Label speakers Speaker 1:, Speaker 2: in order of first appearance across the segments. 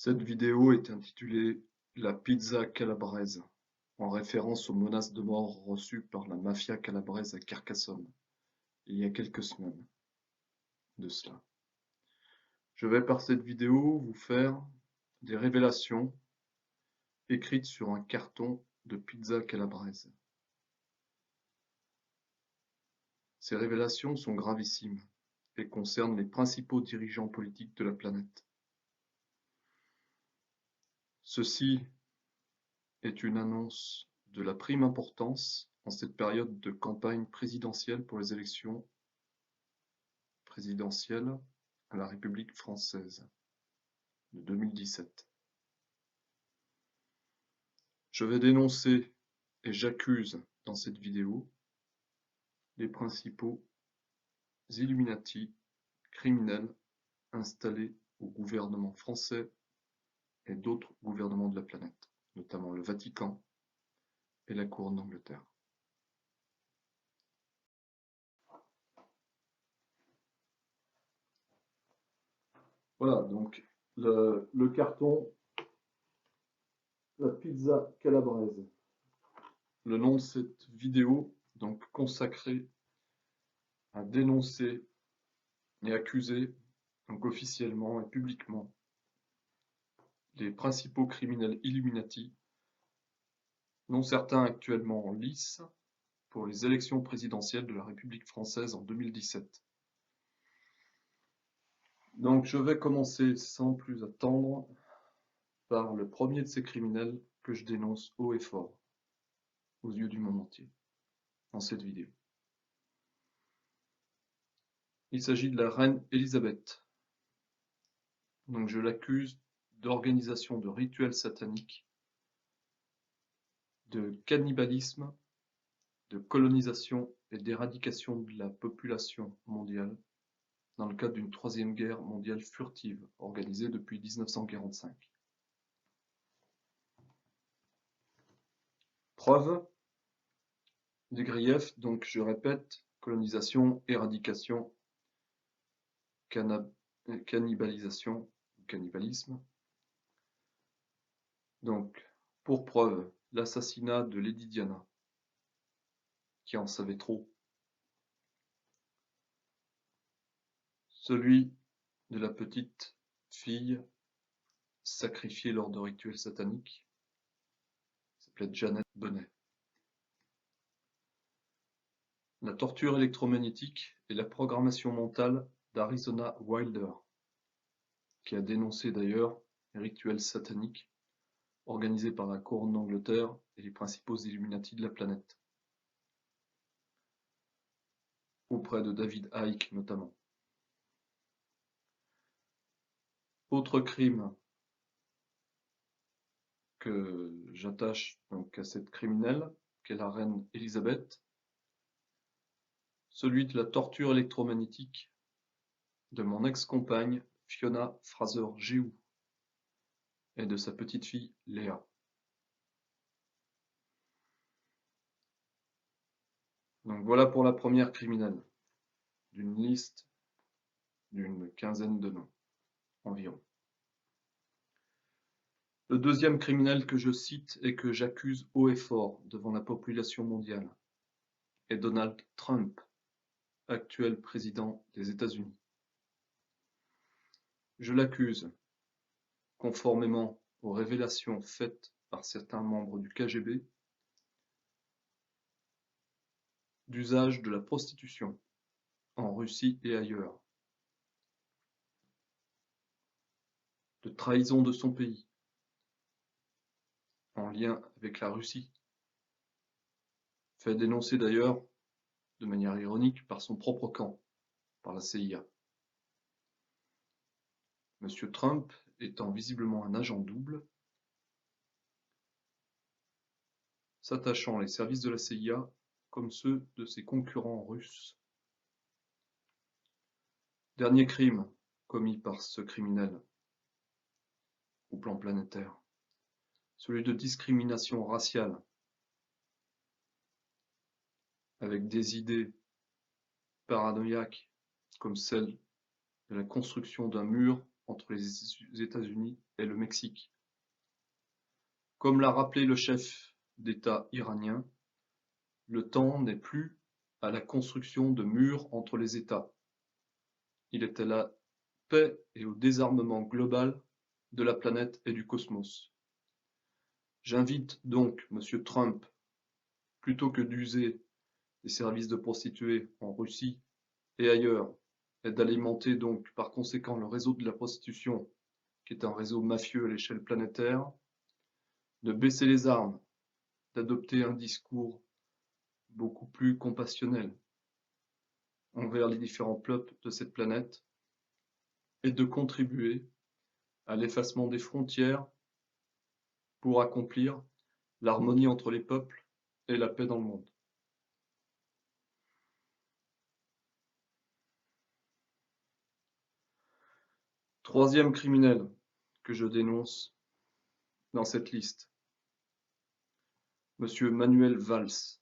Speaker 1: Cette vidéo est intitulée La pizza calabraise, en référence aux menaces de mort reçues par la mafia calabraise à Carcassonne, il y a quelques semaines de cela. Je vais par cette vidéo vous faire des révélations écrites sur un carton de pizza calabraise. Ces révélations sont gravissimes et concernent les principaux dirigeants politiques de la planète. Ceci est une annonce de la prime importance en cette période de campagne présidentielle pour les élections présidentielles à la République française de 2017. Je vais dénoncer et j'accuse dans cette vidéo les principaux Illuminati criminels installés au gouvernement français et d'autres gouvernements de la planète, notamment le Vatican et la Couronne d'Angleterre. Voilà, donc le carton, la pizza calabraise. Le nom de cette vidéo, donc consacrée à dénoncer et accuser, donc officiellement et publiquement, les principaux criminels Illuminati, dont certains actuellement en lice pour les élections présidentielles de la République française en 2017. Donc je vais commencer sans plus attendre par le premier de ces criminels que je dénonce haut et fort aux yeux du monde entier dans cette vidéo. Il s'agit de la reine Élisabeth. Donc je l'accuse d'organisation de rituels sataniques, de cannibalisme, de colonisation et d'éradication de la population mondiale dans le cadre d'une troisième guerre mondiale furtive organisée depuis 1945. Preuve des griefs, donc je répète, colonisation, éradication, cannibalisation, cannibalisme. Donc, pour preuve, l'assassinat de Lady Diana, qui en savait trop. Celui de la petite fille sacrifiée lors de rituels sataniques, s'appelait Janet Bonnet. La torture électromagnétique et la programmation mentale d'Arizona Wilder, qui a dénoncé d'ailleurs les rituels sataniques organisés par la Couronne d'Angleterre et les principaux Illuminati de la planète, auprès de David Icke notamment. Autre crime que j'attache donc à cette criminelle, qu'est la reine Élisabeth, celui de la torture électromagnétique de mon ex-compagne Fiona Fraser-Géou et de sa petite-fille Léa. Donc voilà pour la première criminelle, d'une liste d'une quinzaine de noms environ. Le deuxième criminel que je cite et que j'accuse haut et fort devant la population mondiale est Donald Trump, actuel président des États-Unis. Je l'accuse, conformément aux révélations faites par certains membres du KGB, d'usage de la prostitution en Russie et ailleurs, de trahison de son pays en lien avec la Russie, fait dénoncer d'ailleurs de manière ironique par son propre camp, par la CIA. Monsieur Trump étant visiblement un agent double, s'attachant les services de la CIA comme ceux de ses concurrents russes. Dernier crime commis par ce criminel au plan planétaire, celui de discrimination raciale, avec des idées paranoïaques comme celle de la construction d'un mur entre les États-Unis et le Mexique. Comme l'a rappelé le chef d'État iranien, le temps n'est plus à la construction de murs entre les États. Il est à la paix et au désarmement global de la planète et du cosmos. J'invite donc M. Trump, plutôt que d'user des services de prostituées en Russie et ailleurs, et d'alimenter donc par conséquent le réseau de la prostitution, qui est un réseau mafieux à l'échelle planétaire, de baisser les armes, d'adopter un discours beaucoup plus compassionnel envers les différents peuples de cette planète et de contribuer à l'effacement des frontières pour accomplir l'harmonie entre les peuples et la paix dans le monde. Troisième criminel que je dénonce dans cette liste, Monsieur Manuel Valls.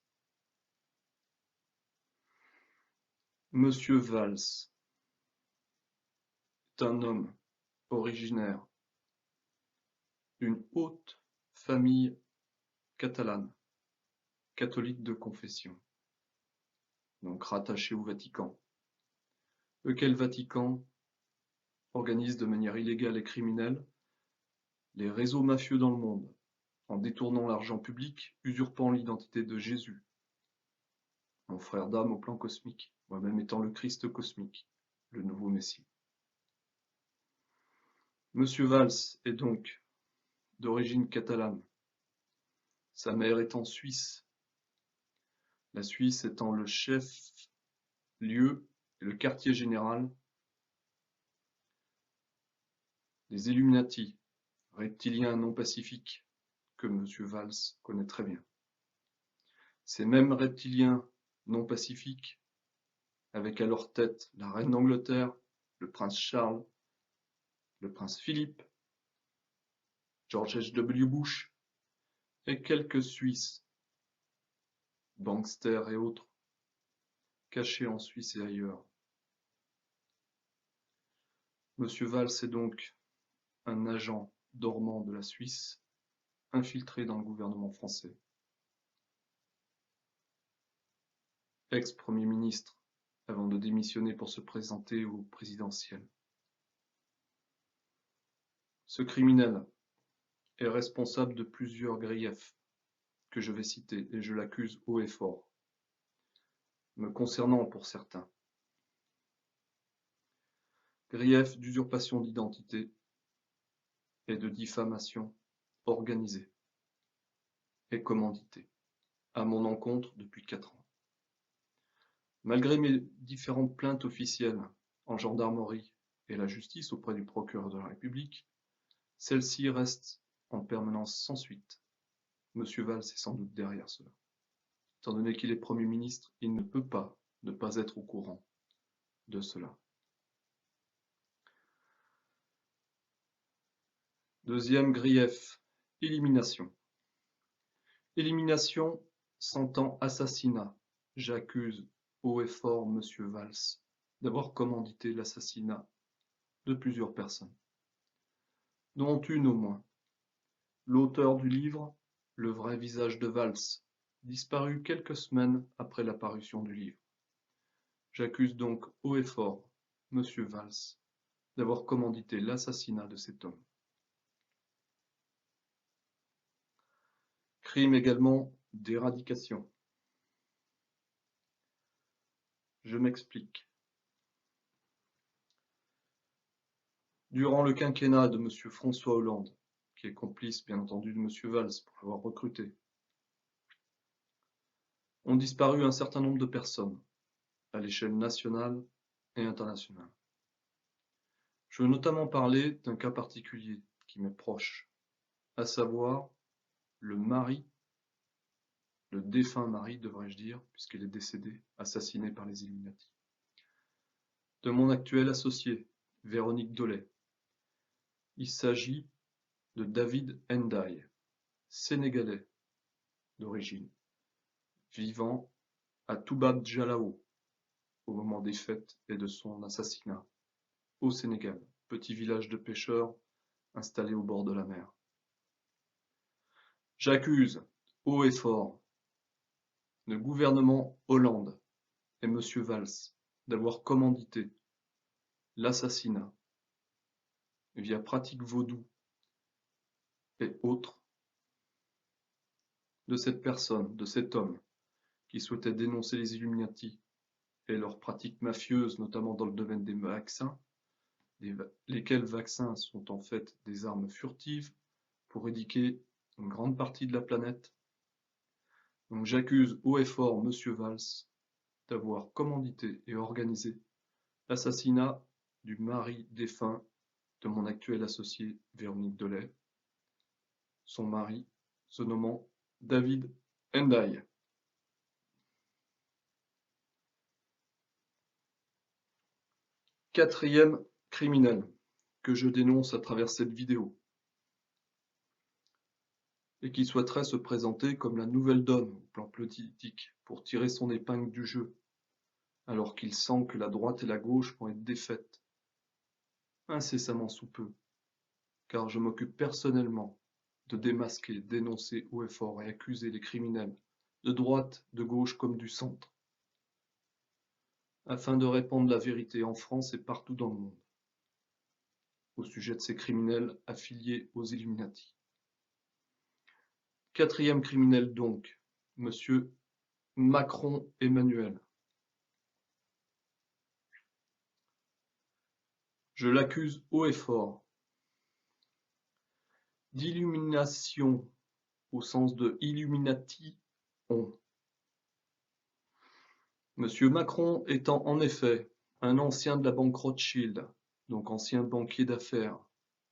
Speaker 1: Monsieur Valls est un homme originaire d'une haute famille catalane, catholique de confession, donc rattaché au Vatican, lequel Vatican organise de manière illégale et criminelle les réseaux mafieux dans le monde, en détournant l'argent public, usurpant l'identité de Jésus, mon frère d'âme au plan cosmique, moi-même étant le Christ cosmique, le nouveau Messie. Monsieur Valls est donc d'origine catalane, sa mère étant suisse, la Suisse étant le chef-lieu et le quartier général des Illuminati, reptiliens non pacifiques, que Monsieur Valls connaît très bien. Ces mêmes reptiliens non pacifiques, avec à leur tête la reine d'Angleterre, le prince Charles, le prince Philippe, George H.W. Bush, et quelques Suisses, banksters et autres, cachés en Suisse et ailleurs. Monsieur Valls est donc un agent dormant de la Suisse, infiltré dans le gouvernement français. Ex-premier ministre, avant de démissionner pour se présenter au présidentiel. Ce criminel est responsable de plusieurs griefs que je vais citer, et je l'accuse haut et fort, me concernant pour certains. Grief d'usurpation d'identité et de diffamation organisée et commanditée à mon encontre depuis 4 ans. Malgré mes différentes plaintes officielles en gendarmerie et la justice auprès du procureur de la République, celle-ci reste en permanence sans suite. Monsieur Valls est sans doute derrière cela. Étant donné qu'il est Premier ministre, il ne peut pas ne pas être au courant de cela. Deuxième grief, élimination. Élimination s'entend assassinat. J'accuse haut et fort Monsieur Valls d'avoir commandité l'assassinat de plusieurs personnes, dont une au moins. L'auteur du livre « Le vrai visage de Valls », disparu quelques semaines après la parution du livre. J'accuse donc haut et fort Monsieur Valls d'avoir commandité l'assassinat de cet homme. Crime également d'éradication. Je m'explique. Durant le quinquennat de M. François Hollande, qui est complice bien entendu de M. Valls pour l'avoir recruté, ont disparu un certain nombre de personnes à l'échelle nationale et internationale. Je veux notamment parler d'un cas particulier qui m'est proche, à savoir le défunt mari, devrais-je dire, puisqu'il est décédé, assassiné par les Illuminati, de mon actuel associé, Véronique Dolay. Il s'agit de David Ndiaye, sénégalais d'origine, vivant à Toubab Dialawo au moment des fêtes et de son assassinat au Sénégal, petit village de pêcheurs installé au bord de la mer. J'accuse, haut et fort, le gouvernement Hollande et M. Valls d'avoir commandité l'assassinat, via pratique vaudou et autres, de cette personne, de cet homme, qui souhaitait dénoncer les Illuminati et leurs pratiques mafieuses, notamment dans le domaine des vaccins, lesquels vaccins sont en fait des armes furtives pour éduquer une grande partie de la planète. Donc j'accuse haut et fort M. Valls d'avoir commandité et organisé l'assassinat du mari défunt de mon actuel associé Véronique Delay, son mari se nommant David Ndiaye. Quatrième criminel que je dénonce à travers cette vidéo et qui souhaiterait se présenter comme la nouvelle donne au plan politique pour tirer son épingle du jeu, alors qu'il sent que la droite et la gauche vont être défaites incessamment sous peu, car je m'occupe personnellement de démasquer, dénoncer haut et fort et accuser les criminels de droite, de gauche comme du centre, afin de répandre la vérité en France et partout dans le monde, au sujet de ces criminels affiliés aux Illuminati. Quatrième criminel donc, Monsieur Macron Emmanuel. Je l'accuse haut et fort d'illumination au sens de Illuminati on. Monsieur Macron étant en effet un ancien de la banque Rothschild, donc ancien banquier d'affaires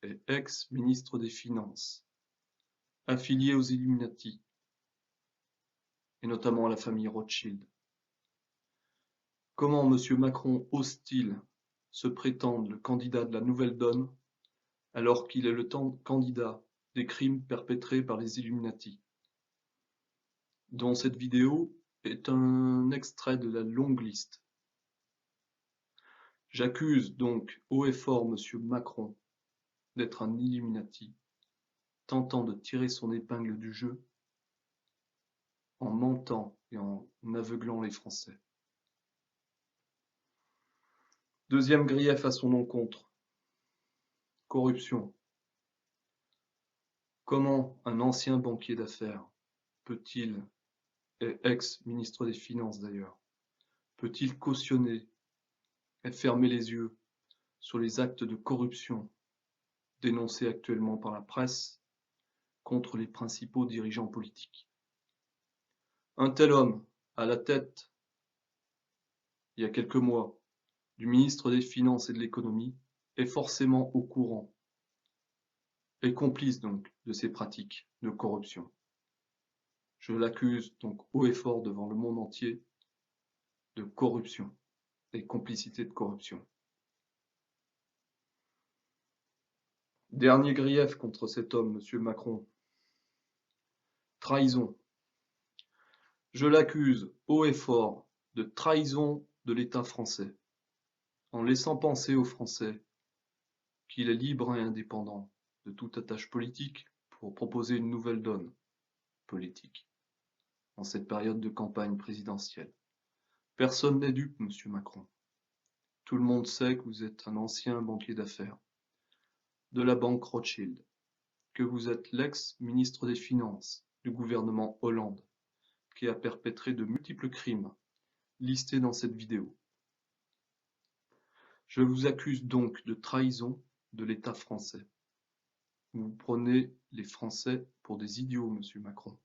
Speaker 1: et ex-ministre des Finances, affilié aux Illuminati, et notamment à la famille Rothschild. Comment Monsieur Macron ose-t-il se prétendre le candidat de la nouvelle donne alors qu'il est le candidat des crimes perpétrés par les Illuminati, dont cette vidéo est un extrait de la longue liste. J'accuse donc haut et fort Monsieur Macron d'être un Illuminati, tentant de tirer son épingle du jeu en mentant et en aveuglant les Français. Deuxième grief à son encontre, corruption. Comment un ancien banquier d'affaires peut-il, et ex-ministre des Finances d'ailleurs, peut-il cautionner et fermer les yeux sur les actes de corruption dénoncés actuellement par la presse contre les principaux dirigeants politiques? Un tel homme, à la tête, il y a quelques mois, du ministre des Finances et de l'Économie, est forcément au courant et complice donc de ces pratiques de corruption. Je l'accuse donc haut et fort devant le monde entier de corruption et complicité de corruption. Dernier grief contre cet homme, Monsieur Macron. Trahison. Je l'accuse haut et fort de trahison de l'État français, en laissant penser aux Français qu'il est libre et indépendant de toute attache politique pour proposer une nouvelle donne politique en cette période de campagne présidentielle. Personne n'est dupe, Monsieur Macron. Tout le monde sait que vous êtes un ancien banquier d'affaires de la banque Rothschild, que vous êtes l'ex-ministre des Finances du gouvernement Hollande, qui a perpétré de multiples crimes listés dans cette vidéo. Je vous accuse donc de trahison de l'État français. Vous prenez les Français pour des idiots, Monsieur Macron.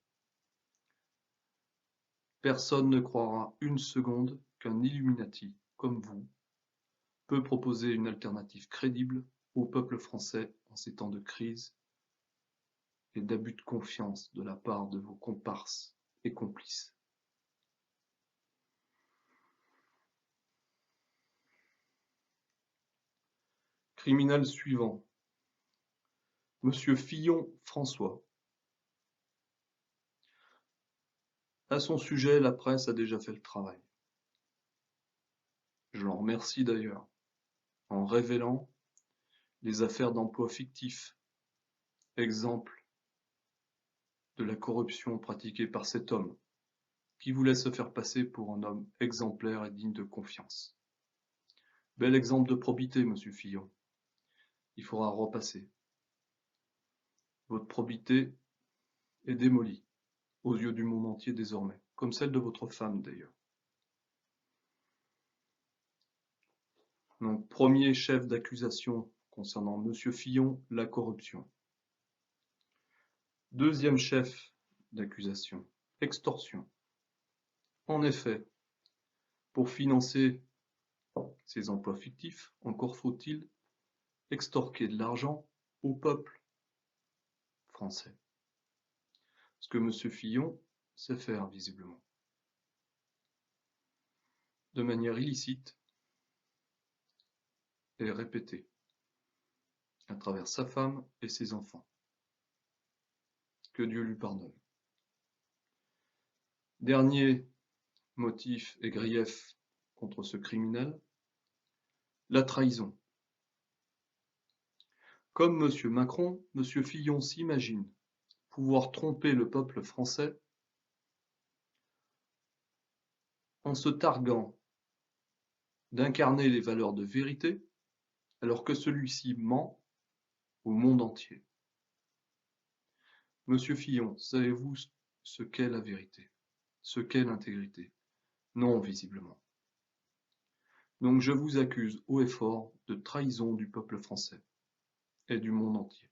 Speaker 1: Personne ne croira une seconde qu'un Illuminati, comme vous, peut proposer une alternative crédible au peuple français en ces temps de crise et d'abus de confiance de la part de vos comparses et complices. Criminel suivant, Monsieur Fillon François. À son sujet, la presse a déjà fait le travail. Je l'en remercie d'ailleurs, en révélant les affaires d'emploi fictif, exemple de la corruption pratiquée par cet homme, qui voulait se faire passer pour un homme exemplaire et digne de confiance. Bel exemple de probité, monsieur Fillon. Il faudra repasser. Votre probité est démolie, aux yeux du monde entier désormais, comme celle de votre femme d'ailleurs. Donc, premier chef d'accusation concernant monsieur Fillon, la corruption. Deuxième chef d'accusation, extorsion. En effet, pour financer ces emplois fictifs, encore faut-il extorquer de l'argent au peuple français. Ce que monsieur Fillon sait faire visiblement. De manière illicite et répétée, à travers sa femme et ses enfants. Que Dieu lui pardonne. Dernier motif et grief contre ce criminel, la trahison. Comme monsieur Macron, monsieur Fillon s'imagine pouvoir tromper le peuple français en se targuant d'incarner les valeurs de vérité, alors que celui-ci ment au monde entier. Monsieur Fillon, savez-vous ce qu'est la vérité? Ce qu'est l'intégrité? Non, visiblement. Donc je vous accuse haut et fort de trahison du peuple français et du monde entier.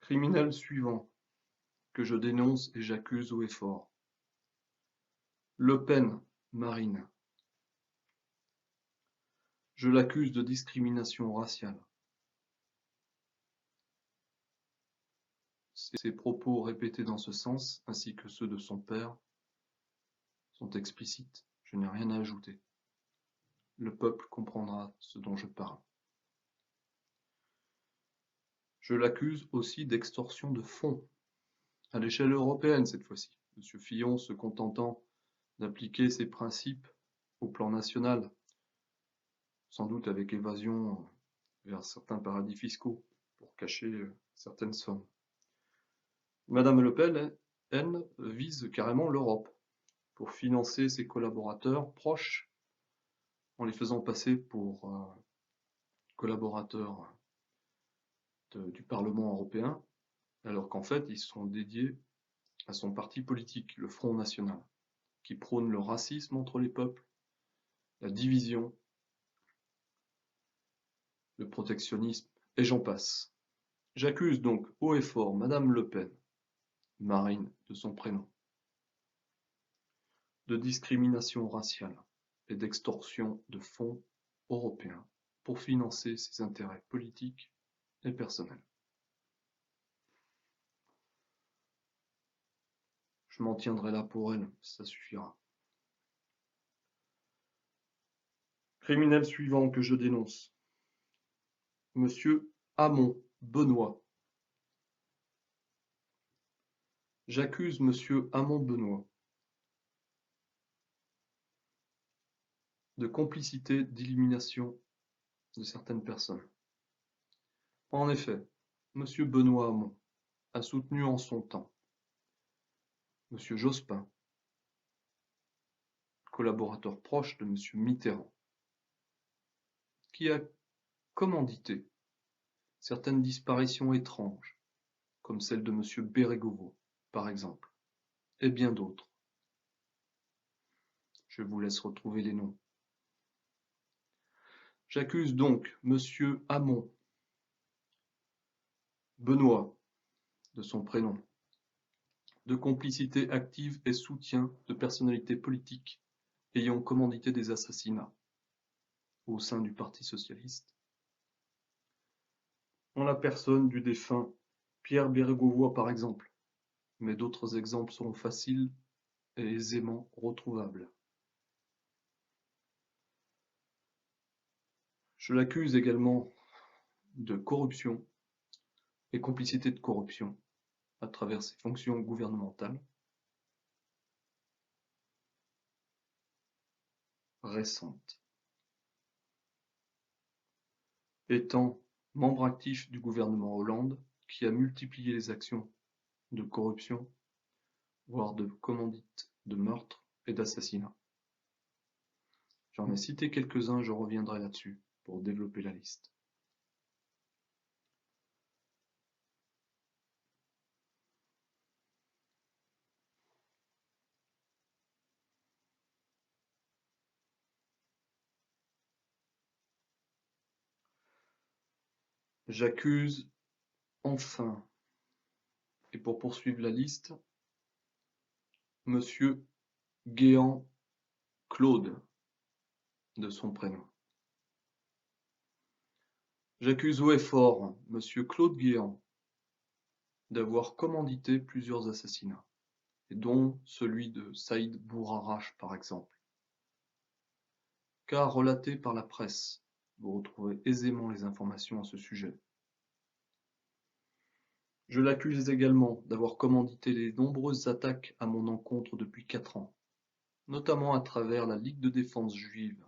Speaker 1: Criminel suivant, que je dénonce et j'accuse haut et fort. Le Pen, Marine. Je l'accuse de discrimination raciale. Ses propos répétés dans ce sens, ainsi que ceux de son père, sont explicites. Je n'ai rien à ajouter. Le peuple comprendra ce dont je parle. Je l'accuse aussi d'extorsion de fonds, à l'échelle européenne cette fois-ci. Monsieur Fillon se contentant d'appliquer ses principes au plan national, sans doute avec évasion vers certains paradis fiscaux pour cacher certaines sommes. Madame Le Pen, elle, vise carrément l'Europe pour financer ses collaborateurs proches en les faisant passer pour collaborateurs du Parlement européen, alors qu'en fait ils sont dédiés à son parti politique, le Front National, qui prône le racisme entre les peuples, la division, le protectionnisme, et j'en passe. J'accuse donc haut et fort Madame Le Pen, Marine de son prénom, de discrimination raciale et d'extorsion de fonds européens pour financer ses intérêts politiques et personnels. Je m'en tiendrai là pour elle, ça suffira. Criminel suivant que je dénonce. Monsieur Hamon Benoît. J'accuse monsieur Hamon Benoît de complicité d'élimination de certaines personnes. En effet, monsieur Benoît Hamon a soutenu en son temps monsieur Jospin, collaborateur proche de monsieur Mitterrand, qui a commandité certaines disparitions étranges, comme celle de monsieur Bérégovoy, par exemple, et bien d'autres. Je vous laisse retrouver les noms. J'accuse donc monsieur Hamon Benoît, de son prénom, de complicité active et soutien de personnalités politiques ayant commandité des assassinats au sein du Parti socialiste, en la personne du défunt Pierre Bérégovoy par exemple, mais d'autres exemples seront faciles et aisément retrouvables. Je l'accuse également de corruption et complicité de corruption à travers ses fonctions gouvernementales récentes. Étant membre actif du gouvernement Hollande, qui a multiplié les actions de corruption, voire de commandite de meurtre et d'assassinat. J'en ai cité quelques-uns, je reviendrai là-dessus pour développer la liste. J'accuse enfin, et pour poursuivre la liste, Monsieur Guéant Claude, de son prénom. J'accuse haut et fort Monsieur Claude Guéant d'avoir commandité plusieurs assassinats, et dont celui de Saïd Bourarache par exemple. Car relaté par la presse, vous retrouvez aisément les informations à ce sujet. Je l'accuse également d'avoir commandité les nombreuses attaques à mon encontre depuis 4 ans, notamment à travers la Ligue de défense juive,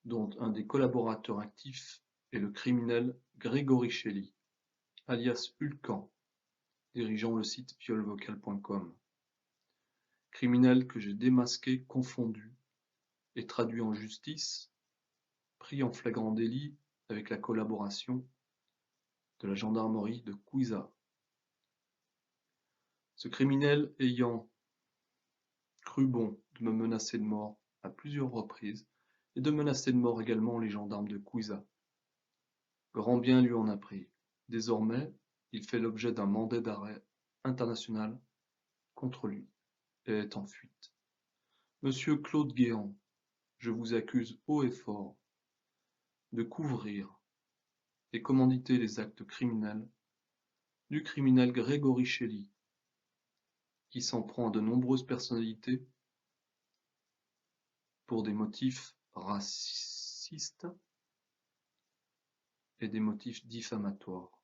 Speaker 1: dont un des collaborateurs actifs est le criminel Grégory Shelley, alias Hulkan, dirigeant le site violvocal.com. Criminel que j'ai démasqué, confondu et traduit en justice, pris en flagrant délit avec la collaboration de la gendarmerie de Couiza. Ce criminel ayant cru bon de me menacer de mort à plusieurs reprises et de menacer de mort également les gendarmes de Couiza. Grand bien lui en a pris. Désormais, il fait l'objet d'un mandat d'arrêt international contre lui et est en fuite. Monsieur Claude Guéant, je vous accuse haut et fort de couvrir et commanditer les actes criminels du criminel Grégory Shelley, qui s'en prend à de nombreuses personnalités pour des motifs racistes et des motifs diffamatoires.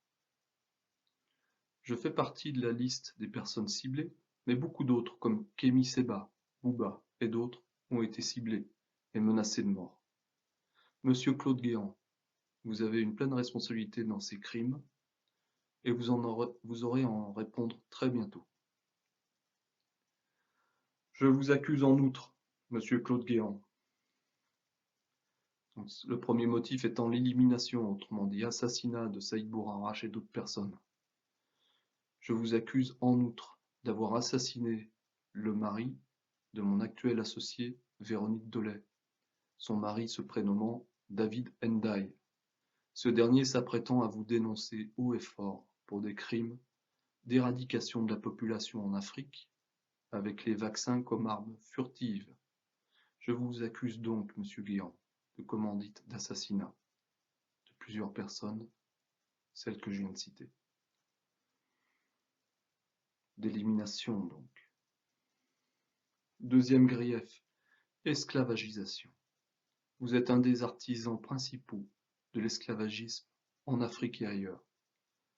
Speaker 1: Je fais partie de la liste des personnes ciblées, mais beaucoup d'autres, comme Kémy Séba, Bouba et d'autres, ont été ciblés et menacés de mort. Monsieur Claude Guéant, vous avez une pleine responsabilité dans ces crimes et vous aurez à en répondre très bientôt. Je vous accuse en outre, Monsieur Claude Guéant. Donc, le premier motif étant l'élimination, autrement dit assassinat de Saïd Bourarache et d'autres personnes. Je vous accuse en outre d'avoir assassiné le mari de mon actuel associé Véronique Dolay, son mari se prénommant David Ndiaye. Ce dernier s'apprêtant à vous dénoncer haut et fort pour des crimes d'éradication de la population en Afrique, avec les vaccins comme arme furtive. Je vous accuse donc, monsieur Guéant, de commandite d'assassinat de plusieurs personnes, celles que je viens de citer. D'élimination donc. Deuxième grief, esclavagisation. Vous êtes un des artisans principaux de l'esclavagisme en Afrique et ailleurs,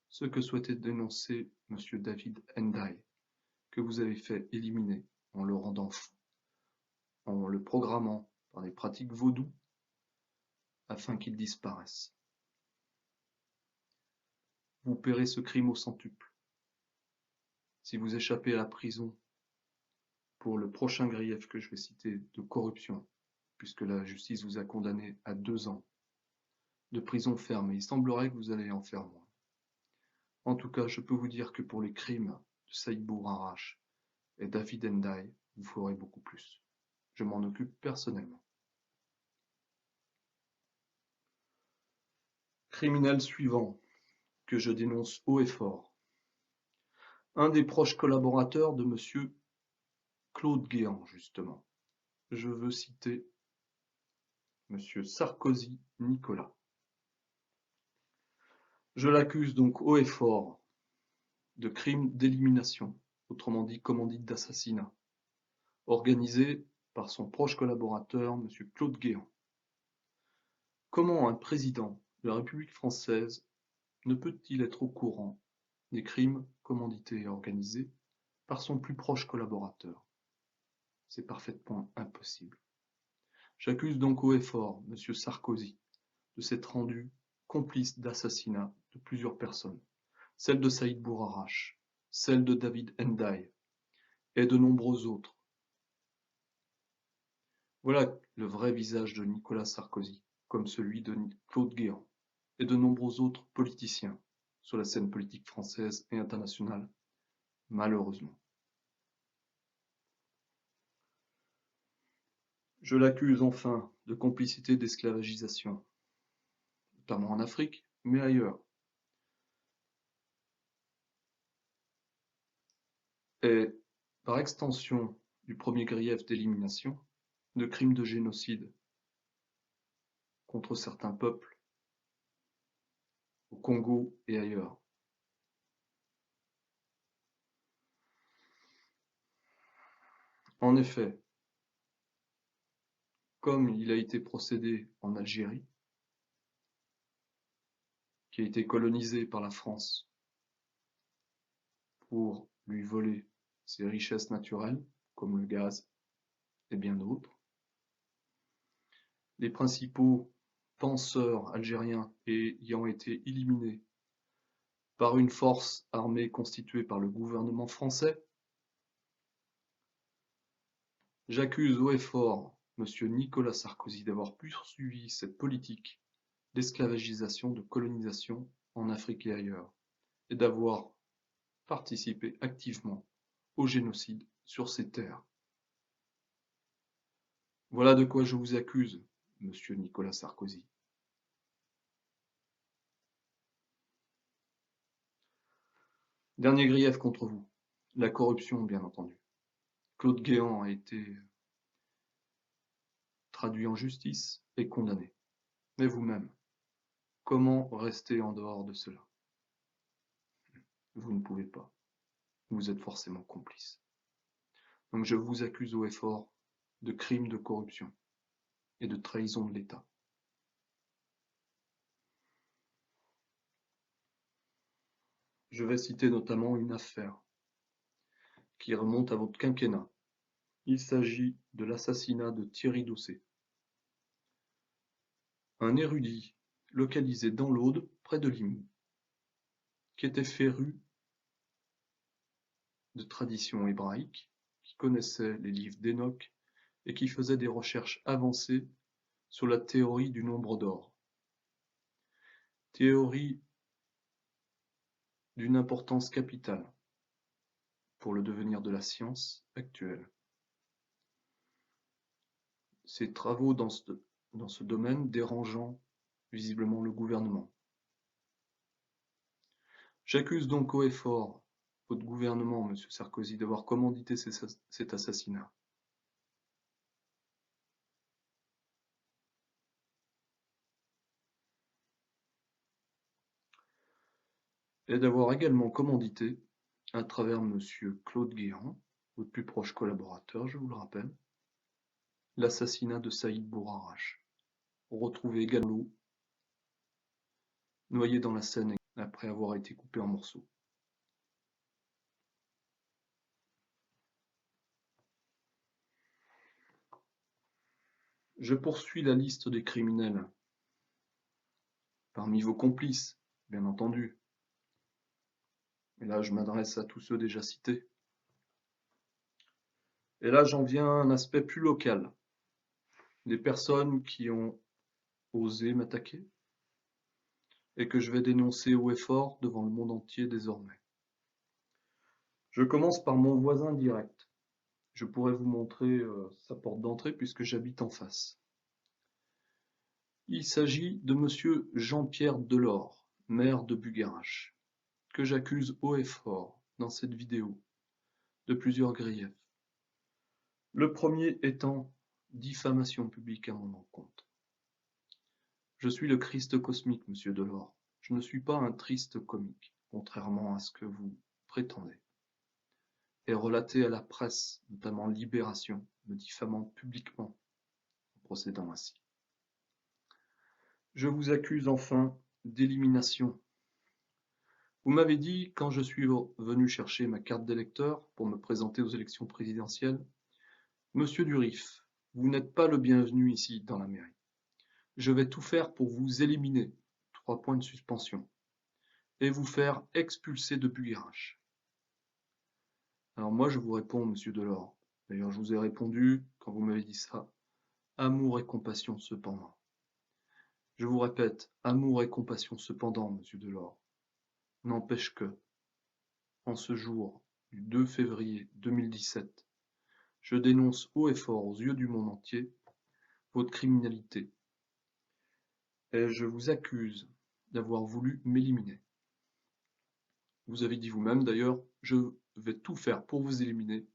Speaker 1: ce que souhaitait dénoncer monsieur David Ndiaye, que vous avez fait éliminer en le rendant fou, en le programmant par des pratiques vaudou afin qu'il disparaisse. Vous paierez ce crime au centuple. Si vous échappez à la prison pour le prochain grief que je vais citer de corruption, puisque la justice vous a condamné à 2 ans de prison ferme, et il semblerait que vous allez en faire moins. En tout cas, je peux vous dire que pour les crimes de Saïd Bourarache et David Ndiaye, vous ferez beaucoup plus. Je m'en occupe personnellement. Criminel suivant, que je dénonce haut et fort. Un des proches collaborateurs de monsieur Claude Guéant, justement. Je veux citer monsieur Sarkozy Nicolas. Je l'accuse donc haut et fort de crime d'élimination, autrement dit commandite d'assassinat, organisé par son proche collaborateur, monsieur Claude Guéant. Comment un président de la République française ne peut-il être au courant des crimes commandités et organisés par son plus proche collaborateur. C'est parfaitement impossible. J'accuse donc haut et fort M. Sarkozy de s'être rendu complice d'assassinat de plusieurs personnes, celle de Saïd Bourarache, celle de David Ndiaye et de nombreux autres. Voilà le vrai visage de Nicolas Sarkozy, comme celui de Claude Guéant et de nombreux autres politiciens sur la scène politique française et internationale, malheureusement. Je l'accuse enfin de complicité d'esclavagisation, notamment en Afrique, mais ailleurs. Et, par extension du premier grief d'élimination, de crimes de génocide contre certains peuples, au Congo et ailleurs. En effet, comme il a été procédé en Algérie, qui a été colonisée par la France pour lui voler ses richesses naturelles, comme le gaz et bien d'autres, les principaux penseurs algériens ayant été éliminés par une force armée constituée par le gouvernement français, j'accuse haut et fort M. Nicolas Sarkozy d'avoir poursuivi cette politique d'esclavagisation, de colonisation en Afrique et ailleurs, et d'avoir participé activement au génocide sur ces terres. Voilà de quoi je vous accuse, monsieur Nicolas Sarkozy. Dernier grief contre vous, la corruption, bien entendu. Claude Guéant a été traduit en justice et condamné. Mais vous-même, comment rester en dehors de cela? Vous ne pouvez pas. Vous êtes forcément complice. Donc je vous accuse haut et fort de crimes de corruption et de trahison de l'État. Je vais citer notamment une affaire qui remonte à votre quinquennat. Il s'agit de l'assassinat de Thierry Doucet, un érudit localisé dans l'Aude, près de Limoux, qui était féru de tradition hébraïque, qui connaissait les livres d'Enoch et qui faisait des recherches avancées sur la théorie du nombre d'or. Théorie d'une importance capitale pour le devenir de la science actuelle. Ses travaux dans ce domaine dérangeant visiblement le gouvernement. J'accuse donc haut et fort votre gouvernement, monsieur Sarkozy, d'avoir commandité cet assassinat. Et d'avoir également commandité, à travers monsieur Claude Guéant, votre plus proche collaborateur, je vous le rappelle, l'assassinat de Saïd Bourarache, retrouvé également noyé dans la Seine après avoir été coupé en morceaux. Je poursuis la liste des criminels. Parmi vos complices, bien entendu. Et là, je m'adresse à tous ceux déjà cités. Et là, j'en viens à un aspect plus local. Des personnes qui ont osé m'attaquer et que je vais dénoncer haut et fort devant le monde entier désormais. Je commence par mon voisin direct. Je pourrais vous montrer sa porte d'entrée puisque j'habite en face. Il s'agit de monsieur Jean-Pierre Delors, maire de Bugarache, que j'accuse haut et fort dans cette vidéo de plusieurs griefs. Le premier étant diffamation publique à mon encontre. Je suis le Christ cosmique, monsieur Delors. Je ne suis pas un triste comique, contrairement à ce que vous prétendez. Et relaté à la presse, notamment Libération, me diffamant publiquement en procédant ainsi. Je vous accuse enfin d'élimination Vous m'avez dit, quand je suis venu chercher ma carte d'électeur pour me présenter aux élections présidentielles, Monsieur Durif, vous n'êtes pas le bienvenu ici dans la mairie. Je vais tout faire pour vous éliminer, 3 points de suspension, et vous faire expulser de Buguerache. Alors moi je vous réponds, Monsieur Delors, d'ailleurs je vous ai répondu quand vous m'avez dit ça, amour et compassion cependant. Je vous répète, amour et compassion cependant, Monsieur Delors, n'empêche que, en ce jour du 2 février 2017, je dénonce haut et fort aux yeux du monde entier votre criminalité, et je vous accuse d'avoir voulu m'éliminer. Vous avez dit vous-même d'ailleurs, je vais tout faire pour vous éliminer.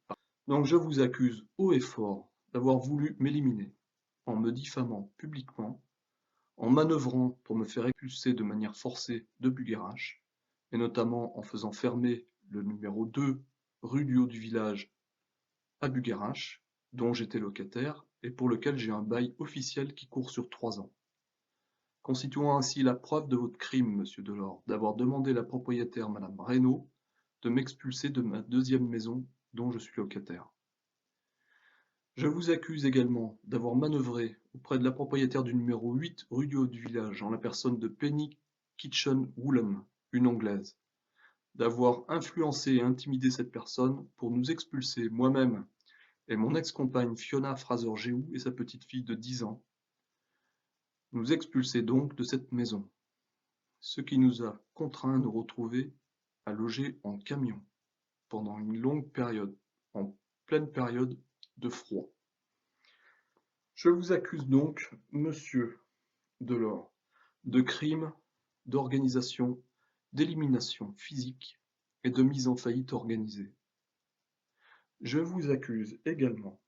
Speaker 1: Donc je vous accuse haut et fort d'avoir voulu m'éliminer, en me diffamant publiquement, en manœuvrant pour me faire expulser de manière forcée de Buguerache, et notamment en faisant fermer le numéro 2 rue du Haut du Village à Buguerache, dont j'étais locataire, et pour lequel j'ai un bail officiel qui court sur 3 ans. Constituant ainsi la preuve de votre crime, monsieur Delors, d'avoir demandé à la propriétaire, madame Reynaud, de m'expulser de ma deuxième maison dont je suis locataire. Je vous accuse également d'avoir manœuvré auprès de la propriétaire du numéro 8 rue du Haut du Village en la personne de Penny Kitchen-Woolen, une Anglaise, d'avoir influencé et intimidé cette personne pour nous expulser, moi-même et mon ex-compagne Fiona Fraser-Géou et sa petite fille de 10 ans, nous expulser donc de cette maison, ce qui nous a contraints à nous retrouver à loger en camion pendant une longue période, en pleine période de froid. Je vous accuse donc, monsieur Delors, de crime, d'organisation, d'élimination physique et de mise en faillite organisée. Je vous accuse également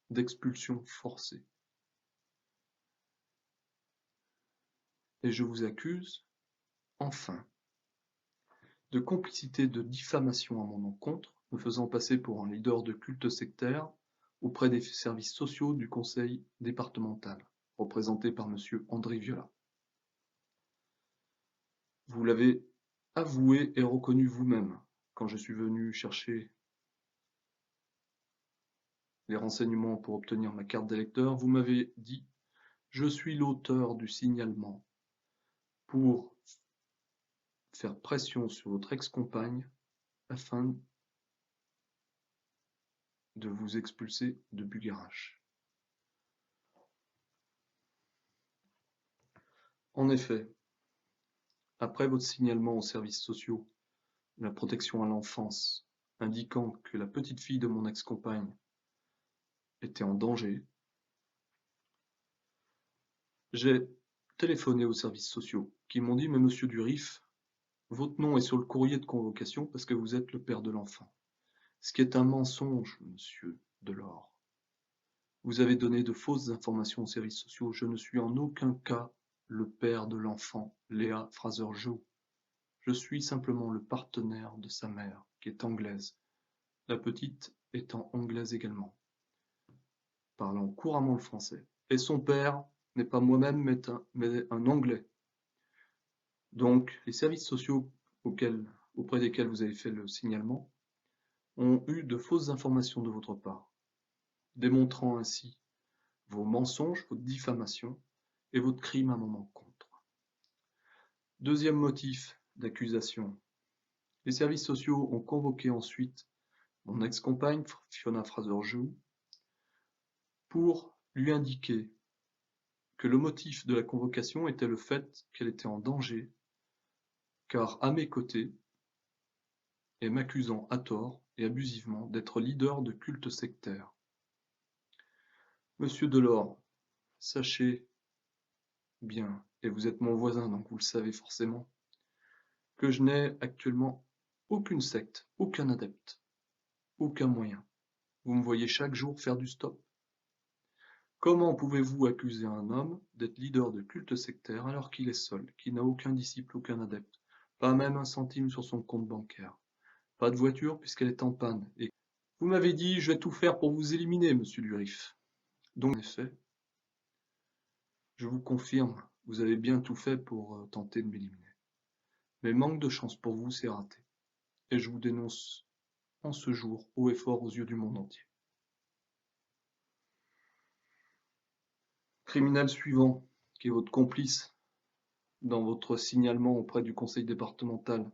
Speaker 1: d'expulsion forcée. Et je vous accuse, enfin, de complicité de diffamation à mon encontre, me faisant passer pour un leader de culte sectaire auprès des services sociaux du conseil départemental, représenté par monsieur André Viola. Vous l'avez avoué et reconnu vous-même quand je suis venu chercher les renseignements pour obtenir ma carte d'électeur. Vous m'avez dit « Je suis l'auteur du signalement pour faire pression sur votre ex-compagne afin de vous expulser de Buguerache. » En effet, après votre signalement aux services sociaux de la protection à l'enfance indiquant que la petite fille de mon ex-compagne était en danger, j'ai téléphoné aux services sociaux qui m'ont dit « Mais monsieur Durif, votre nom est sur le courrier de convocation parce que vous êtes le père de l'enfant. » Ce qui est un mensonge, monsieur Delors. Vous avez donné de fausses informations aux services sociaux. Je ne suis en aucun cas le père de l'enfant, Léa Fraser-Géou. Je suis simplement le partenaire de sa mère, qui est anglaise, la petite étant anglaise également, parlant couramment le français. Et son père n'est pas moi-même, mais un Anglais. Donc, les services sociaux auprès desquels vous avez fait le signalement ont eu de fausses informations de votre part, démontrant ainsi vos mensonges, votre diffamation et votre crime à mon encontre. Deuxième motif d'accusation. Les services sociaux ont convoqué ensuite mon ex-compagne, Fiona Fraser-Géou, pour lui indiquer que le motif de la convocation était le fait qu'elle était en danger, car à mes côtés, et m'accusant à tort et abusivement d'être leader de culte sectaire. Monsieur Delors, sachez bien, et vous êtes mon voisin donc vous le savez forcément, que je n'ai actuellement aucune secte, aucun adepte, aucun moyen. Vous me voyez chaque jour faire du stop. Comment pouvez-vous accuser un homme d'être leader de culte sectaire alors qu'il est seul, qu'il n'a aucun disciple, aucun adepte, pas même un centime sur son compte bancaire, pas de voiture puisqu'elle est en panne, et vous m'avez dit « Je vais tout faire pour vous éliminer, monsieur Durif ». Donc, en effet, je vous confirme, vous avez bien tout fait pour tenter de m'éliminer. Mais manque de chance pour vous, c'est raté. Et je vous dénonce en ce jour haut et fort aux yeux du monde entier. Criminel suivant, qui est votre complice dans votre signalement auprès du conseil départemental.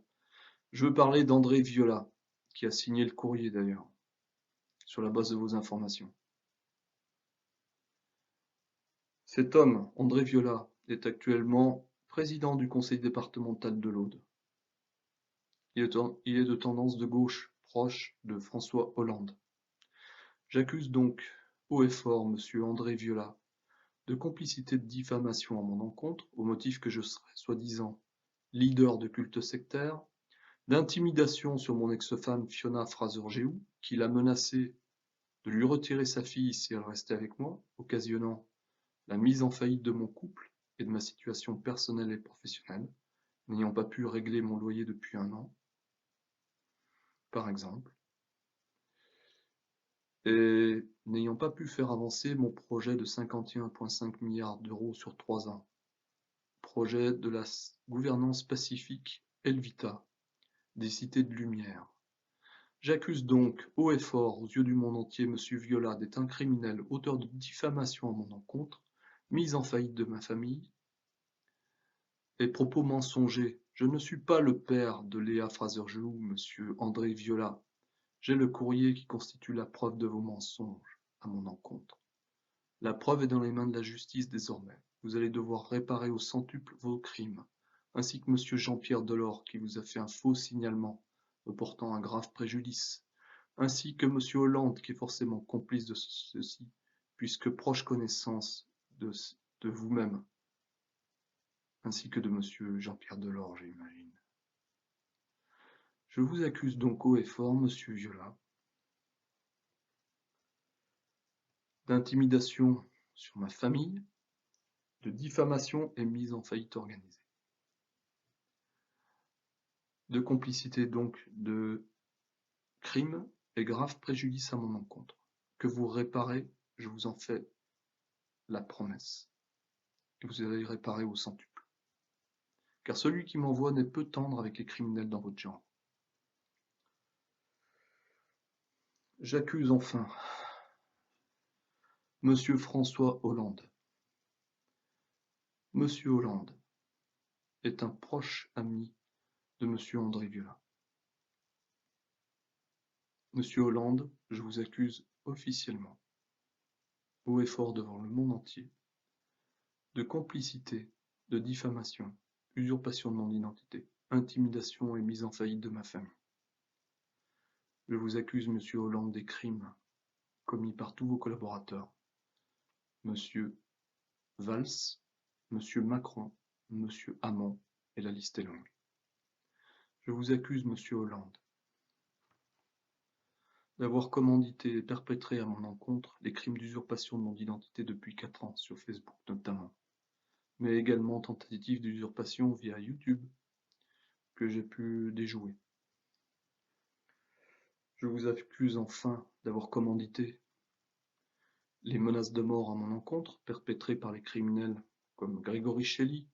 Speaker 1: Je veux parler d'André Viola, qui a signé le courrier d'ailleurs, sur la base de vos informations. Cet homme, André Viola, est actuellement président du conseil départemental de l'Aude. Il est de tendance de gauche, proche de François Hollande. J'accuse donc haut et fort monsieur André Viola de complicité de diffamation à mon encontre, au motif que je serais soi-disant leader de culte sectaire, d'intimidation sur mon ex-femme Fiona Fraser-Géou, qui l'a menacé de lui retirer sa fille si elle restait avec moi, occasionnant la mise en faillite de mon couple et de ma situation personnelle et professionnelle, n'ayant pas pu régler mon loyer depuis 1 an, par exemple, et n'ayant pas pu faire avancer mon projet de 51,5 milliards d'euros sur 3 ans, projet de la gouvernance pacifique Elvita, des cités de lumière. J'accuse donc haut et fort aux yeux du monde entier monsieur Viola d'être un criminel auteur de diffamation à mon encontre, mise en faillite de ma famille, et propos mensongers. Je ne suis pas le père de Léa Fraser-Géou, monsieur André Viola. J'ai le courrier qui constitue la preuve de vos mensonges à mon encontre. La preuve est dans les mains de la justice désormais. Vous allez devoir réparer au centuple vos crimes, ainsi que monsieur Jean-Pierre Delors qui vous a fait un faux signalement me portant un grave préjudice, ainsi que monsieur Hollande qui est forcément complice de ceci, puisque proche connaissance de vous-même, ainsi que de monsieur Jean-Pierre Delors, j'imagine. Je vous accuse donc haut et fort, monsieur Viola, d'intimidation sur ma famille, de diffamation et mise en faillite organisée. De complicité donc de crime et grave préjudice à mon encontre, que vous réparez, je vous en fais la promesse, et vous allez réparer au centuple. Car celui qui m'envoie n'est peu tendre avec les criminels dans votre genre. J'accuse enfin monsieur François Hollande. Monsieur Hollande est un proche ami de monsieur André Viola. Monsieur Hollande, je vous accuse officiellement, haut et fort devant le monde entier, de complicité, de diffamation, usurpation de mon identité, intimidation et mise en faillite de ma famille. Je vous accuse, monsieur Hollande, des crimes commis par tous vos collaborateurs, monsieur Valls, monsieur Macron, monsieur Hamon, et la liste est longue. Je vous accuse, monsieur Hollande, d'avoir commandité et perpétré à mon encontre les crimes d'usurpation de mon identité depuis 4 ans, sur Facebook notamment, mais également tentative d'usurpation via YouTube, que j'ai pu déjouer. Je vous accuse enfin d'avoir commandité les menaces de mort à mon encontre perpétrées par les criminels comme Grégory Shelley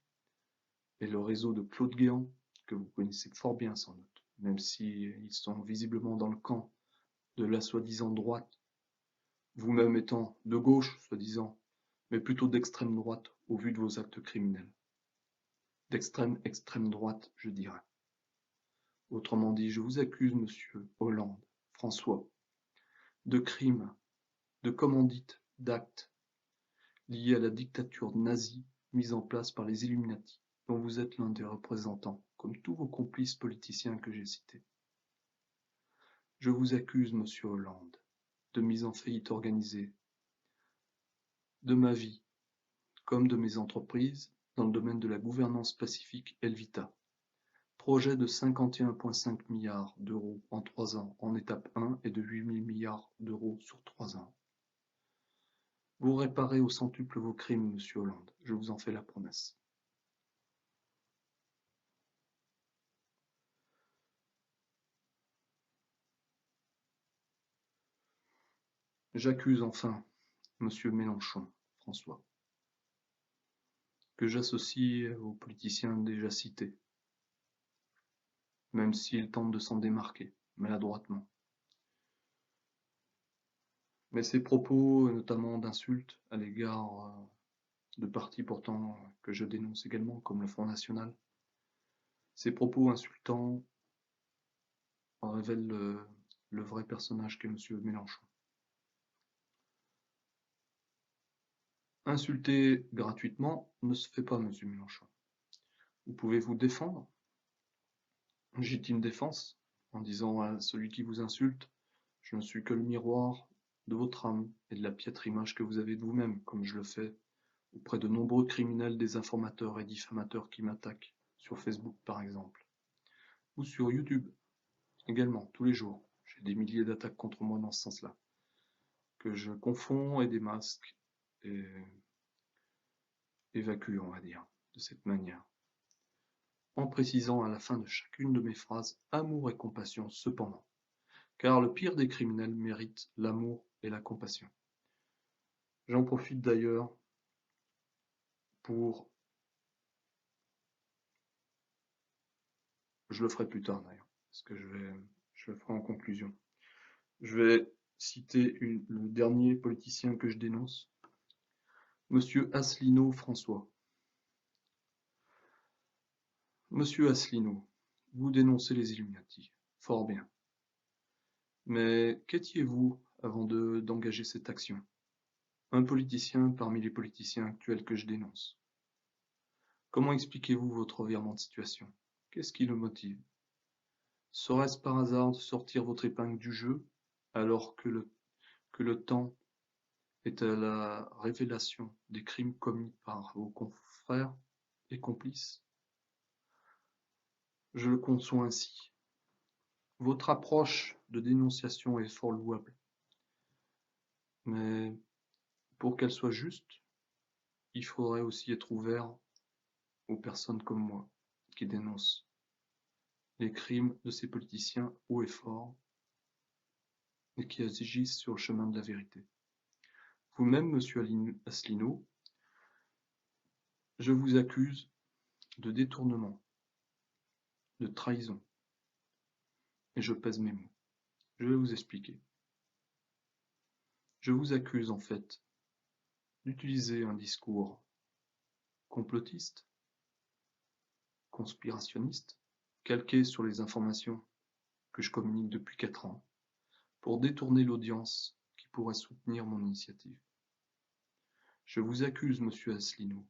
Speaker 1: et le réseau de Claude Guéant, que vous connaissez fort bien sans doute, même s'ils sont visiblement dans le camp de la soi-disant droite, vous-même étant de gauche, soi-disant, mais plutôt d'extrême droite au vu de vos actes criminels. Extrême droite, je dirais. Autrement dit, je vous accuse, monsieur Hollande, François, de crimes, de commandites, d'actes liés à la dictature nazie mise en place par les Illuminati, dont vous êtes l'un des représentants, comme tous vos complices politiciens que j'ai cités. Je vous accuse, monsieur Hollande, de mise en faillite organisée de ma vie, comme de mes entreprises, dans le domaine de la gouvernance pacifique Elvita. Projet de 51,5 milliards d'euros en 3 ans en étape 1 et de 8 000 milliards d'euros sur 3 ans. Vous réparez au centuple vos crimes, monsieur Hollande, je vous en fais la promesse. J'accuse enfin monsieur Mélenchon, François, que j'associe aux politiciens déjà cités, même s'il tente de s'en démarquer, maladroitement. Mais ces propos, notamment d'insultes à l'égard de partis pourtant que je dénonce également, comme le Front National, ces propos insultants révèlent le vrai personnage qu'est M. Mélenchon. Insulter gratuitement ne se fait pas, M. Mélenchon. Vous pouvez vous défendre, légitime défense, en disant à celui qui vous insulte: je ne suis que le miroir de votre âme et de la piètre image que vous avez de vous-même, comme je le fais auprès de nombreux criminels, désinformateurs et diffamateurs qui m'attaquent, sur Facebook par exemple, ou sur YouTube également, tous les jours. J'ai des milliers d'attaques contre moi dans ce sens-là, que je confonds et démasque et évacue, on va dire, de cette manière, en précisant à la fin de chacune de mes phrases amour et compassion cependant, car le pire des criminels mérite l'amour et la compassion. J'en profite d'ailleurs pour... Je le ferai plus tard d'ailleurs, parce que je le ferai en conclusion. Je vais citer le dernier politicien que je dénonce, Monsieur Asselineau François. Monsieur Asselineau, vous dénoncez les Illuminati, fort bien. Mais qu'étiez-vous avant d'engager cette action? Un politicien parmi les politiciens actuels que je dénonce. Comment expliquez-vous votre revirement de situation? Qu'est-ce qui le motive? Serait-ce par hasard de sortir votre épingle du jeu, alors que le temps est à la révélation des crimes commis par vos confrères et complices? Je le conçois ainsi. Votre approche de dénonciation est fort louable. Mais pour qu'elle soit juste, il faudrait aussi être ouvert aux personnes comme moi, qui dénoncent les crimes de ces politiciens haut et fort, et qui agissent sur le chemin de la vérité. Vous-même, monsieur Asselineau, je vous accuse de détournement, de trahison, et je pèse mes mots. Je vais vous expliquer. Je vous accuse en fait d'utiliser un discours complotiste, conspirationniste, calqué sur les informations que je communique depuis 4 ans, pour détourner l'audience qui pourrait soutenir mon initiative. Je vous accuse, monsieur Asselineau,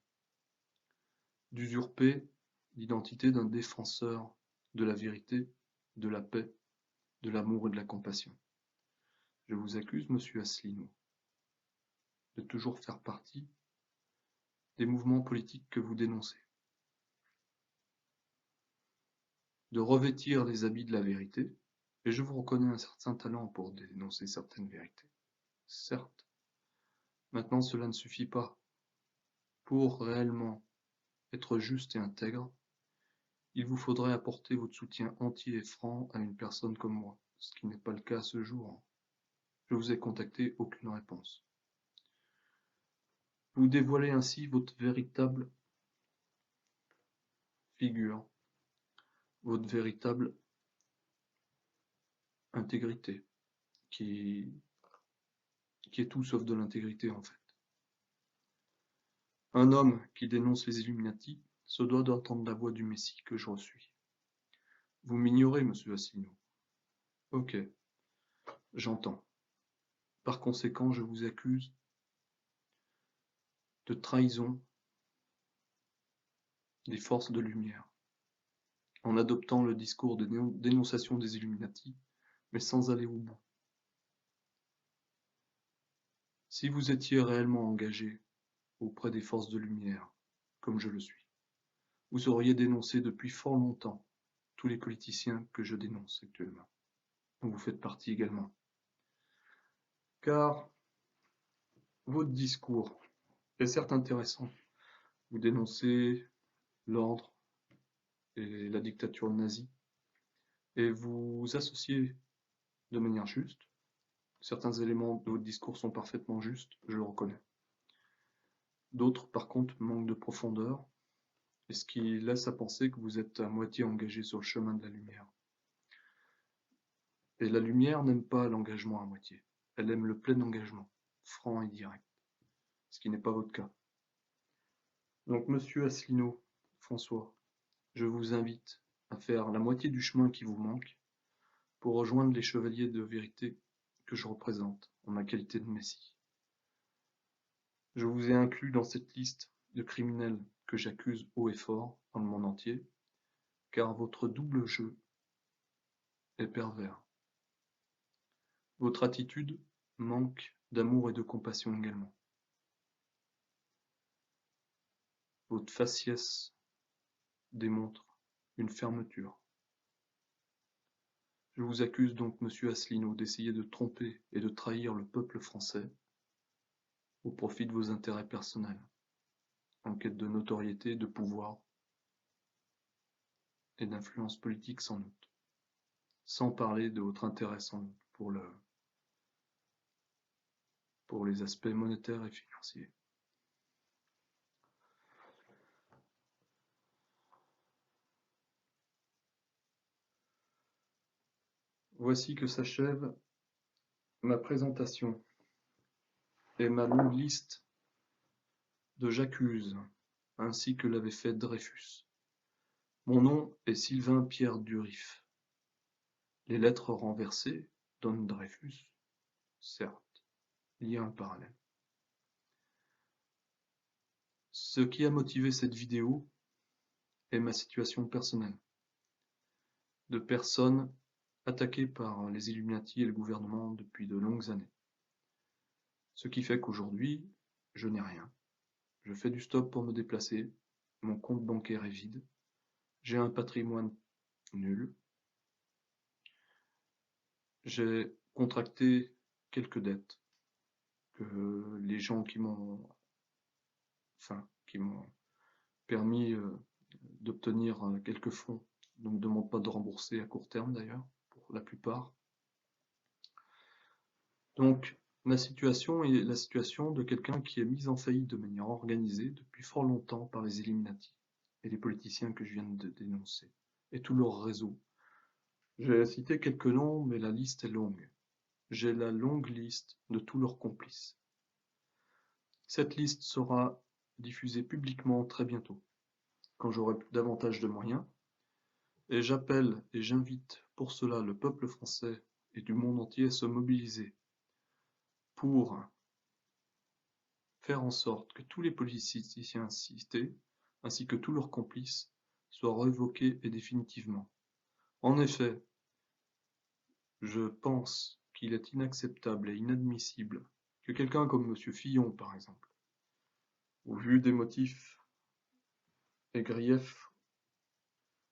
Speaker 1: d'usurper l'identité d'un défenseur de la vérité, de la paix, de l'amour et de la compassion. Je vous accuse, monsieur Asselineau, de toujours faire partie des mouvements politiques que vous dénoncez, de revêtir les habits de la vérité, et je vous reconnais un certain talent pour dénoncer certaines vérités. Certes, maintenant cela ne suffit pas. Pour réellement être juste et intègre, il vous faudrait apporter votre soutien entier et franc à une personne comme moi, ce qui n'est pas le cas à ce jour. Je vous ai contacté, aucune réponse. Vous dévoilez ainsi votre véritable figure, votre véritable intégrité, qui est tout sauf de l'intégrité en fait. Un homme qui dénonce les Illuminati se doit d'entendre la voix du Messie que je suis. Vous m'ignorez, monsieur Asselineau. Ok, j'entends. Par conséquent, je vous accuse de trahison des forces de lumière, en adoptant le discours de dénonciation des Illuminati, mais sans aller au bout. Si vous étiez réellement engagé auprès des forces de lumière, comme je le suis, vous auriez dénoncé depuis fort longtemps tous les politiciens que je dénonce actuellement, dont vous faites partie également. Car votre discours est certes intéressant. Vous dénoncez l'ordre et la dictature nazie, et vous associez de manière juste. Certains éléments de votre discours sont parfaitement justes, je le reconnais. D'autres, par contre, manquent de profondeur et ce qui laisse à penser que vous êtes à moitié engagé sur le chemin de la lumière. Et la lumière n'aime pas l'engagement à moitié, elle aime le plein engagement, franc et direct, ce qui n'est pas votre cas. Donc monsieur Asselineau, François, je vous invite à faire la moitié du chemin qui vous manque pour rejoindre les chevaliers de vérité que je représente en ma qualité de Messie. Je vous ai inclus dans cette liste de criminels que j'accuse haut et fort dans le monde entier, car votre double jeu est pervers. Votre attitude manque d'amour et de compassion également. Votre faciès démontre une fermeture. Je vous accuse donc, monsieur Asselineau, d'essayer de tromper et de trahir le peuple français au profit de vos intérêts personnels, en quête de notoriété, de pouvoir et d'influence politique sans doute, sans parler de votre intérêt sans doute pour les aspects monétaires et financiers. Voici que s'achève ma présentation et ma longue liste de j'accuse, ainsi que l'avait fait Dreyfus. Mon nom est Sylvain Pierre Durif. Les lettres renversées donnent Dreyfus, certes, il y a un parallèle. Ce qui a motivé cette vidéo est ma situation personnelle, de personnes attaquées par les Illuminati et le gouvernement depuis de longues années. Ce qui fait qu'aujourd'hui, je n'ai rien. Je fais du stop pour me déplacer, mon compte bancaire est vide, j'ai un patrimoine nul, j'ai contracté quelques dettes que les gens qui m'ont permis d'obtenir quelques fonds ne me demandent pas de rembourser à court terme d'ailleurs, pour la plupart. Donc ma situation est la situation de quelqu'un qui est mis en faillite de manière organisée depuis fort longtemps par les Illuminati et les politiciens que je viens de dénoncer, et tout leur réseau. J'ai cité quelques noms, mais la liste est longue. J'ai la longue liste de tous leurs complices. Cette liste sera diffusée publiquement très bientôt, quand j'aurai davantage de moyens, et j'appelle et j'invite pour cela le peuple français et du monde entier à se mobiliser pour faire en sorte que tous les politiciens cités, ainsi que tous leurs complices, soient révoqués et définitivement. En effet, je pense qu'il est inacceptable et inadmissible que quelqu'un comme M. Fillon, par exemple, au vu des motifs et griefs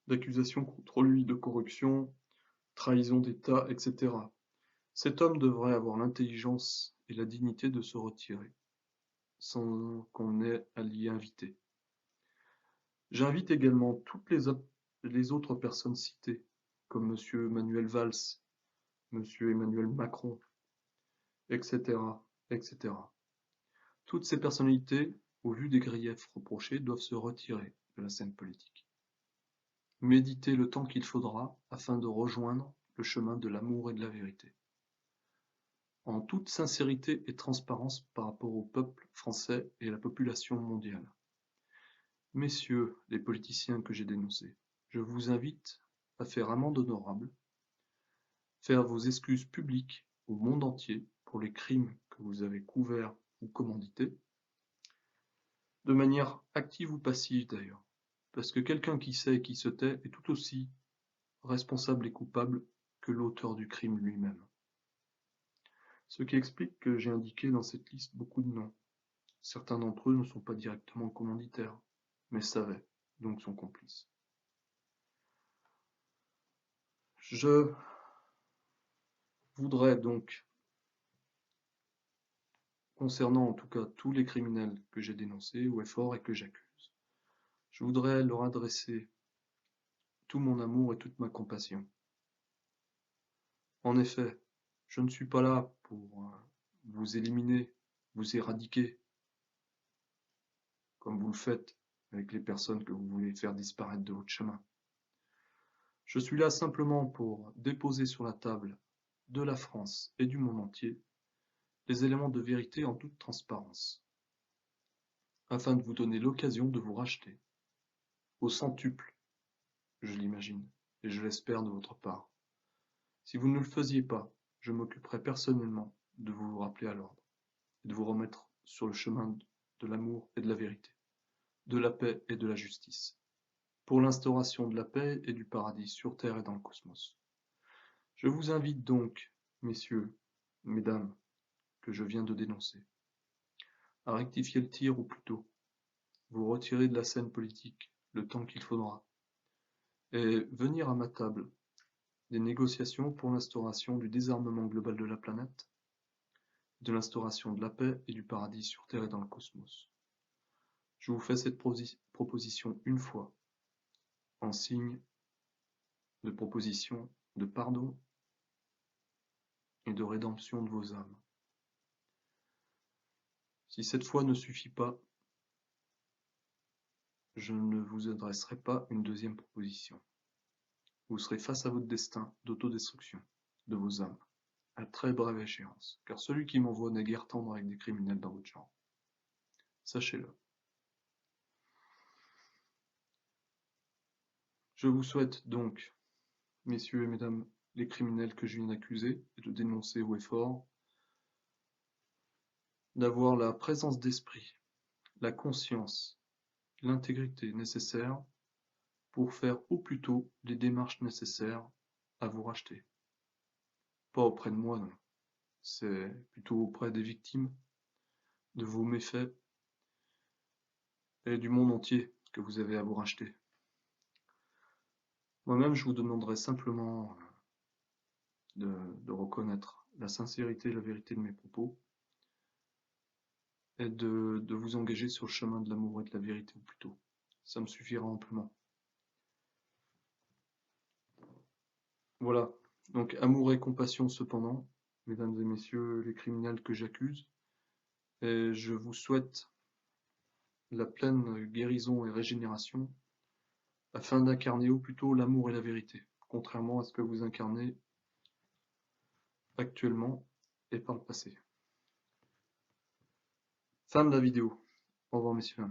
Speaker 1: d'accusation contre lui de corruption, trahison d'État, etc., cet homme devrait avoir l'intelligence et la dignité de se retirer, sans qu'on ait à l'y inviter. J'invite également toutes les autres personnes citées, comme M. Manuel Valls, M. Emmanuel Macron, etc., etc. Toutes ces personnalités, au vu des griefs reprochés, doivent se retirer de la scène politique. Méditer le temps qu'il faudra afin de rejoindre le chemin de l'amour et de la vérité. En toute sincérité et transparence par rapport au peuple français et à la population mondiale. Messieurs les politiciens que j'ai dénoncés, je vous invite à faire amende honorable, faire vos excuses publiques au monde entier pour les crimes que vous avez couverts ou commandités, de manière active ou passive d'ailleurs, parce que quelqu'un qui sait et qui se tait est tout aussi responsable et coupable que l'auteur du crime lui-même. Ce qui explique que j'ai indiqué dans cette liste beaucoup de noms. Certains d'entre eux ne sont pas directement commanditaires, mais savaient, donc sont complices. Je voudrais donc, concernant en tout cas tous les criminels que j'ai dénoncés haut et fort et que j'accuse, je voudrais leur adresser tout mon amour et toute ma compassion. En effet, je ne suis pas là pour vous éliminer, vous éradiquer, comme vous le faites avec les personnes que vous voulez faire disparaître de votre chemin. Je suis là simplement pour déposer sur la table de la France et du monde entier les éléments de vérité en toute transparence, afin de vous donner l'occasion de vous racheter, au centuple, je l'imagine, et je l'espère de votre part. Si vous ne le faisiez pas, je m'occuperai personnellement de vous rappeler à l'ordre, et de vous remettre sur le chemin de l'amour et de la vérité, de la paix et de la justice, pour l'instauration de la paix et du paradis sur Terre et dans le cosmos. Je vous invite donc, messieurs, mesdames, que je viens de dénoncer, à rectifier le tir ou plutôt, vous retirer de la scène politique le temps qu'il faudra, et venir à ma table des négociations pour l'instauration du désarmement global de la planète, de l'instauration de la paix et du paradis sur Terre et dans le cosmos. Je vous fais cette proposition une fois, en signe de proposition de pardon et de rédemption de vos âmes. Si cette fois ne suffit pas, je ne vous adresserai pas une deuxième proposition. Vous serez face à votre destin d'autodestruction de vos âmes, à très brève échéance, car celui qui m'envoie n'est guère tendre avec des criminels dans votre genre. Sachez-le. Je vous souhaite donc, messieurs et mesdames, les criminels que je viens d'accuser et de dénoncer haut et fort, d'avoir la présence d'esprit, la conscience, l'intégrité nécessaire pour faire au plus tôt les démarches nécessaires à vous racheter. Pas auprès de moi, non. C'est plutôt auprès des victimes de vos méfaits et du monde entier que vous avez à vous racheter. Moi-même, je vous demanderai simplement de reconnaître la sincérité et la vérité de mes propos et de vous engager sur le chemin de l'amour et de la vérité au plus tôt. Ça me suffira amplement. Voilà. Donc, amour et compassion cependant, mesdames et messieurs les criminels que j'accuse, et je vous souhaite la pleine guérison et régénération afin d'incarner au plus tôt l'amour et la vérité, contrairement à ce que vous incarnez actuellement et par le passé. Fin de la vidéo. Au revoir messieurs.